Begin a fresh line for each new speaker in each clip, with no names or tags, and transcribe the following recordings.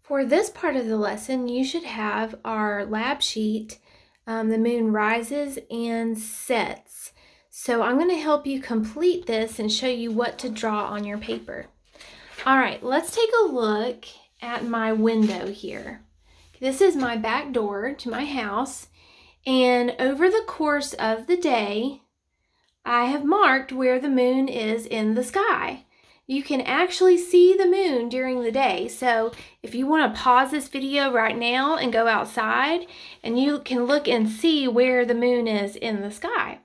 For this part of the lesson, you should have our lab sheet, the moon rises and sets. So I'm going to help you complete this and show you what to draw on your paper. All right, let's take a look at my window here. This is my back door to my house, and over the course of the day, I have marked where the moon is in the sky. You can actually see the moon during the day. So if you want to pause this video right now and go outside, and you can look and see where the moon is in the sky.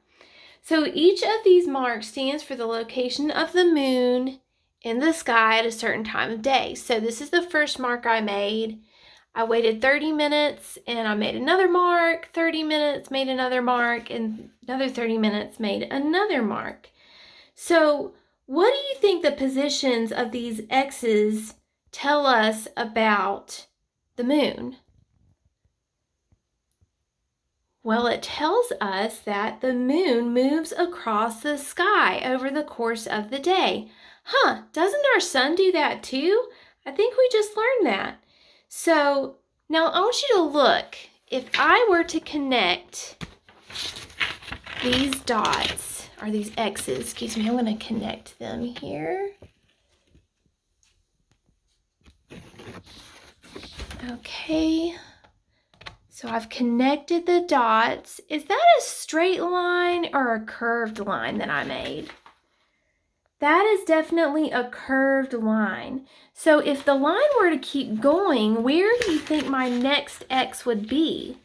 So each of these marks stands for the location of the moon in the sky at a certain time of day. So this is the first mark I made. I waited 30 minutes and I made another mark, 30 minutes, made another mark, and another 30 minutes, made another mark. So what do you think the positions of these X's tell us about the moon? Well, it tells us that the moon moves across the sky over the course of the day. Doesn't our sun do that too? I think we just learned that. So now I want you to look. If I were to connect these dots, or these X's, excuse me, I'm going to connect them here. Okay, so I've connected the dots. Is that a straight line or a curved line that I made? That is definitely a curved line. So if the line were to keep going, where do you think my next X would be?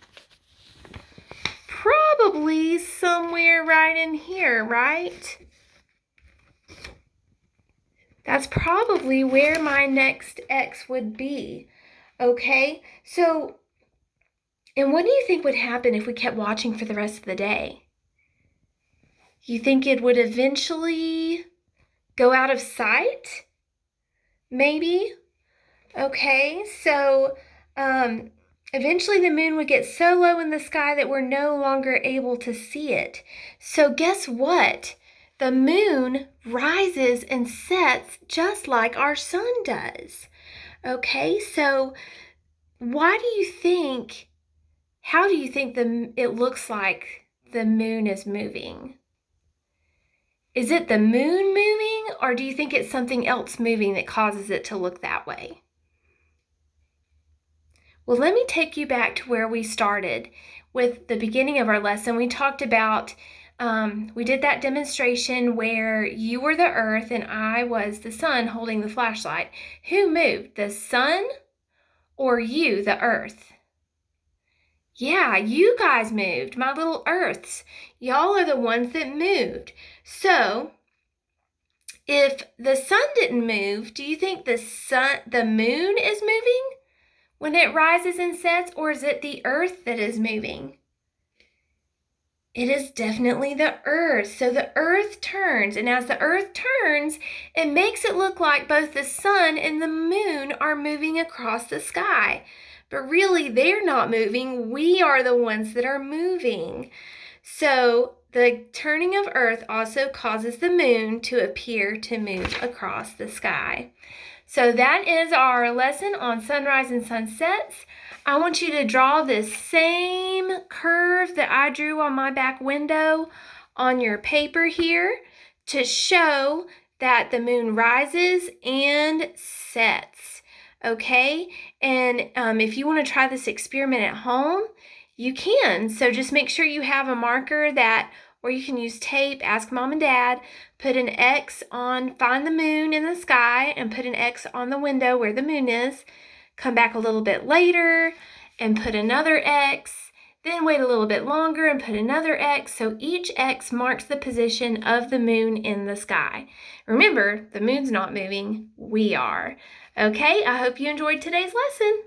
Probably somewhere right in here, right? That's probably where my next X would be. Okay, so, and what do you think would happen if we kept watching for the rest of the day? You think it would eventually go out of sight? Maybe? Okay, so eventually the moon would get so low in the sky that we're no longer able to see it. So guess what? The moon rises and sets just like our sun does. Okay, so how do you think it looks like the moon is moving? Is it the moon moving, or do you think it's something else moving that causes it to look that way? Well, let me take you back to where we started with the beginning of our lesson. We talked about, we did that demonstration where you were the earth and I was the sun holding the flashlight. Who moved, the sun or you, the earth? Yeah, you guys moved, my little earths. Y'all are the ones that moved. So if the sun didn't move, do you think the moon is moving when it rises and sets, or is it the earth that is moving? It is definitely the earth. So the earth turns, and as the earth turns, it makes it look like both the sun and the moon are moving across the sky. But really, they're not moving. We are the ones that are moving. So the turning of Earth also causes the moon to appear to move across the sky. So that is our lesson on sunrise and sunsets. I want you to draw this same curve that I drew on my back window on your paper here to show that the moon rises and sets. Okay, and if you want to try this experiment at home, you can. So just make sure you have a marker or you can use tape, ask mom and dad, put an X on, find the moon in the sky and put an X on the window where the moon is. Come back a little bit later and put another X, then wait a little bit longer and put another X. So each X marks the position of the moon in the sky. Remember, the moon's not moving, we are. Okay, I hope you enjoyed today's lesson.